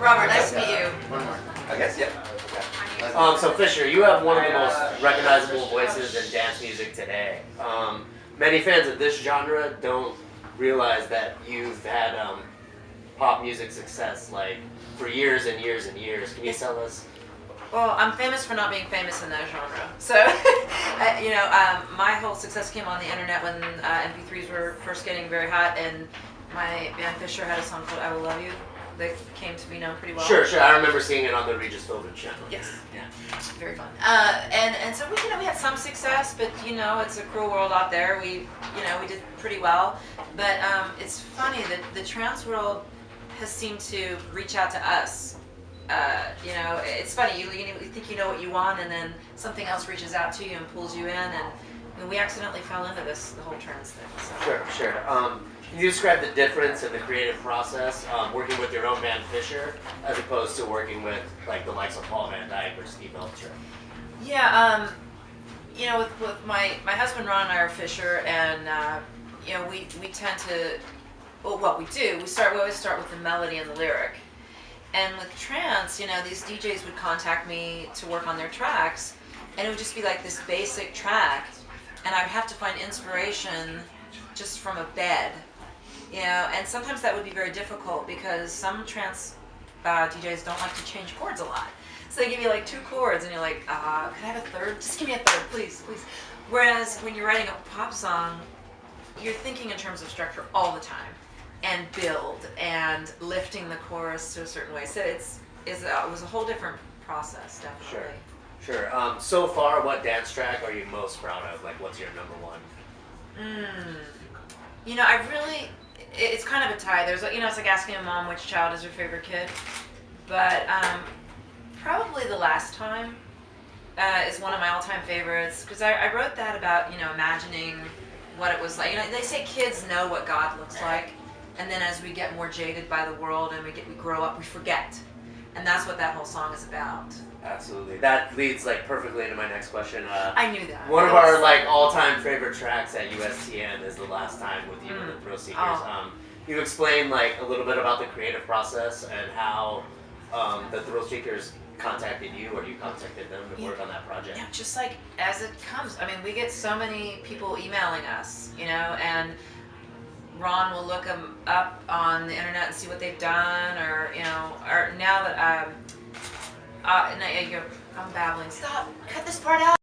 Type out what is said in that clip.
Robert, nice to meet you. One more. I guess, yeah. So Fisher, you have one of the most recognizable voices in dance music today. Many fans of this genre don't realize that you've had pop music success like for years and years and years. Can you tell us? Well, I'm famous for not being famous in that genre. So, my whole success came on the internet when MP3s were first getting very hot, and my band Fisher had a song called "I Will Love You" that came to be known pretty well. Sure. I remember seeing it on the Regis Philbin channel. Yes. Yeah. Very fun. And so we had some success, but it's a cruel world out there. We did pretty well, but it's funny that the trance world has seemed to reach out to us. It's funny. You think you know what you want, and then something else reaches out to you and pulls you in, and we accidentally fell into the whole trance thing. So. Sure. Can you describe the difference in the creative process working with your own band Fisher as opposed to working with like the likes of Paul Van Dyk or Steve Belcher? Yeah, with my husband Ron and I are Fisher, and we tend to, what we do, we always start with the melody and the lyric. And with trance, these DJs would contact me to work on their tracks, and it would just be like this basic track, and I'd have to find inspiration just from a bed, and sometimes that would be very difficult because some trance DJs don't like to change chords a lot. So they give you like 2 chords, and you're like, can I have a third? Just give me a third, please. Whereas when you're writing a pop song, you're thinking in terms of structure all the time, and build, and lifting the chorus to a certain way. So it was a whole different process, definitely. Sure. So far, what dance track are you most proud of? Like, what's your number one? It's kind of a tie. There's, it's like asking a mom which child is her favorite kid. But probably The Last Time is one of my all-time favorites, because I wrote that about, imagining what it was like. They say kids know what God looks like, and then as we get more jaded by the world and we grow up, we forget. And that's what that whole song is about. Absolutely. That leads perfectly into my next question. I knew that. One of our all-time favorite tracks at USTN is The Last Time with you and the Thrill Seekers. Oh. You explain a little bit about the creative process and how the Thrill Seekers contacted you, or you contacted them to work on that project. Yeah, just like as it comes. I mean, we get so many people emailing us, and Ron will look them up on the internet and see what they've done, or now that I'm babbling. Stop! Cut this part out.